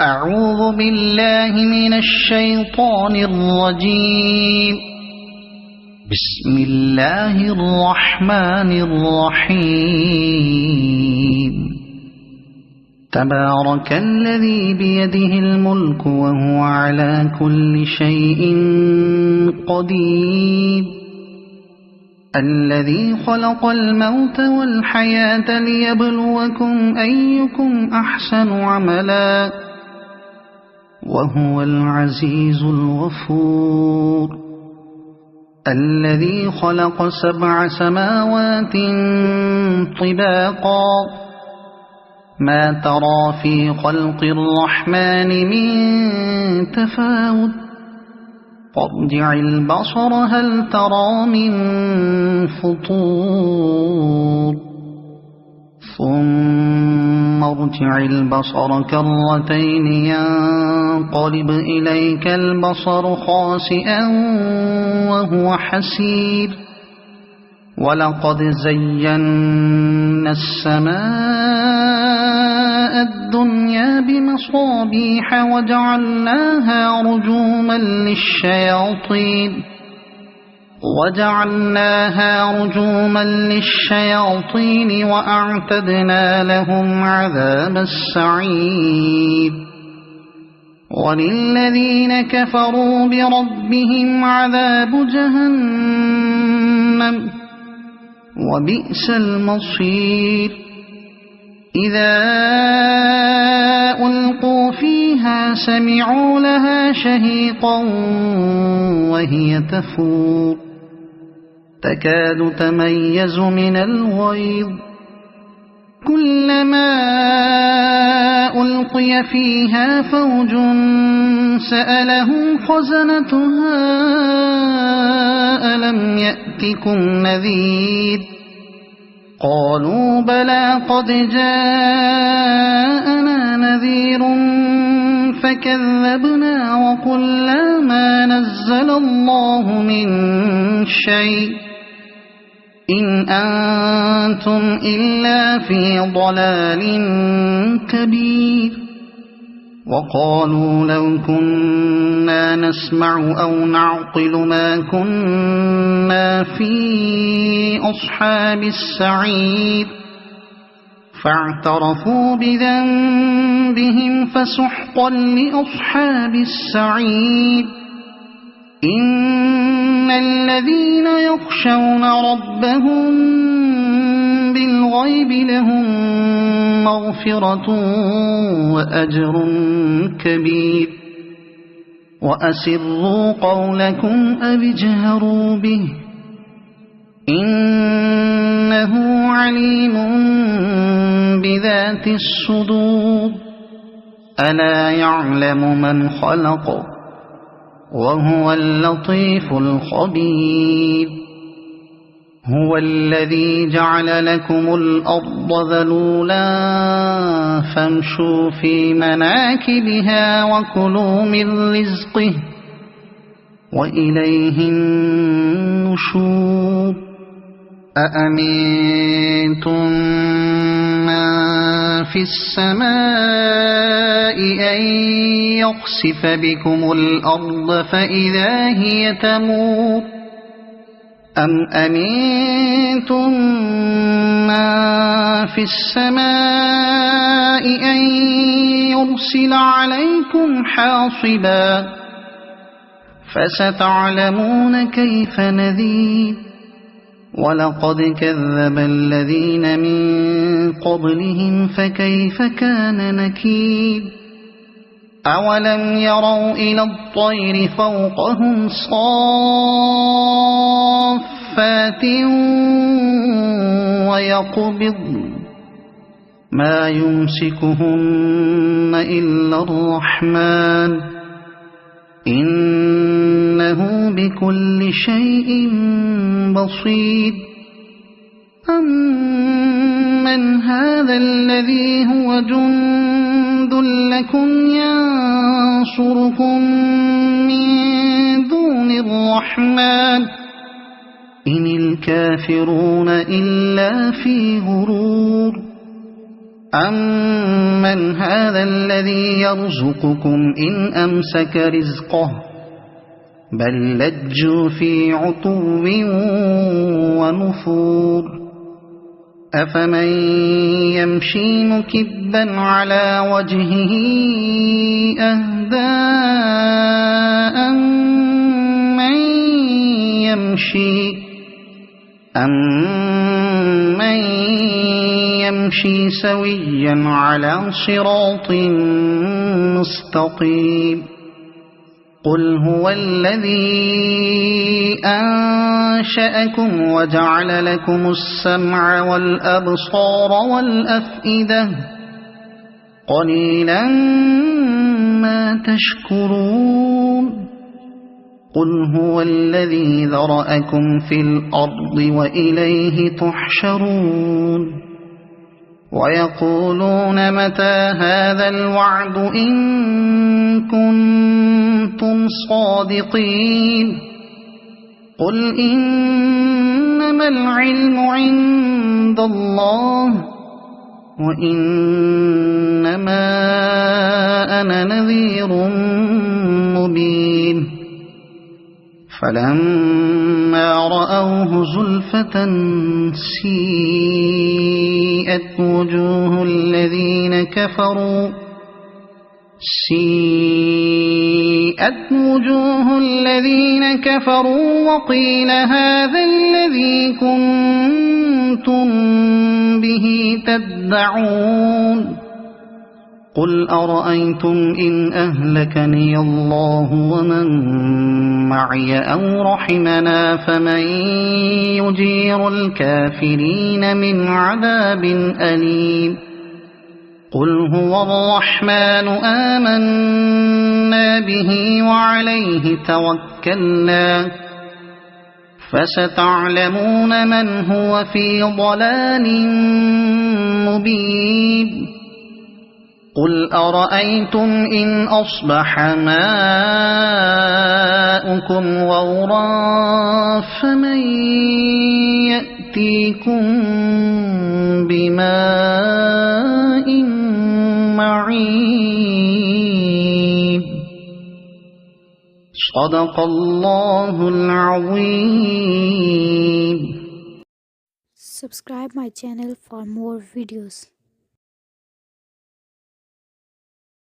أعوذ بالله من الشيطان الرجيم. بسم الله الرحمن الرحيم. تبارك الذي بيده الملك وهو على كل شيء قدير. الذي خلق الموت والحياة ليبلوكم أيكم أحسن عملا وهو العزيز الغفور. الذي خلق 7 سماوات طباقا ما ترى في خلق الرحمن من تفاوت فارجع البصر هل ترى من فطور ثم ارجع البصر كرتين ينقلب إليك البصر خاسئا وهو حسير. ولقد زينا السماء الدنيا بمصابيح وجعلناها رجوما للشياطين وأعتدنا لهم عذاب السعير. وللذين كفروا بربهم عذاب جهنم وبئس المصير. إذا ألقوا فيها سمعوا لها شهيقا وهي تفور تكاد تميز من الغيظ. كلما ألقي فيها فوج سألهم خزنتها ألم يأتكم نذير قالوا بلى قد جاءنا نذير فكذبنا وقلنا ما نزل الله من شيء إن أنتم إلا في ضلال كبير. وقالوا لو كنا نسمع أو نعقل ما كنا في أصحاب السعير فاعترفوا بذنبهم فسحقا لأصحاب السعير. إن الذين يخشون ربهم بالغيب لهم مغفرة وأجر كبير. وأسروا قولكم أو اجهروا به إنه عليم بذات الصدور. ألا يعلم من خلق وهو اللطيف الخبير. هو الذي جعل لكم الأرض ذلولا فامشوا في مناكبها وكلوا من رزقه وإليه النشور. أأمنتم من في السماء أن يخسف بكم الأرض فإذا هي تمور أم أمنتم من في السماء أن يرسل عليكم حاصبا فستعلمون كيف نذير. ولقد كذب الذين من قبلهم فكيف كان نكير. أولم يروا إلى الطير فوقهم صافات ويقبضن ما يمسكهن إلا الرحمن إنه بكل شيء بصير. أمن هذا الذي هو جند لكم ينصركم من دون الرحمن إن الكافرون إلا في غرور. أمن أمن هذا الذي يرزقكم إن أمسك رزقه بل لجوا في عتو ونفور أفمن يمشي مكبا على وجهه أهدى أمن يمشي سويا على صراط مستقيم قل هو الذي أنشأكم وجعل لكم السمع والأبصار والأفئدة قليلا ما تشكرون قل هو الذي ذرأكم في الأرض وإليه تحشرون ويقولون متى هذا الوعد إن كنتم صادقين قل إنما العلم عند الله وإنما أنا نذير مبين فلما رأوه زلفة سيئت وجوه الذين كفروا وقيل هذا الذي كنتم به تدعون قل أرأيتم إن أهلكني الله ومن معي أو رحمنا فمن يجير الكافرين من عذاب أليم قل هو الرحمن آمنا به وعليه توكلنا فستعلمون من هو في ضلال مبين قل أرأيتم إن أصبح ماؤكم غورا فمن يأتيكم بماء معين صدق الله العظيم. Subscribe my channel for more videos.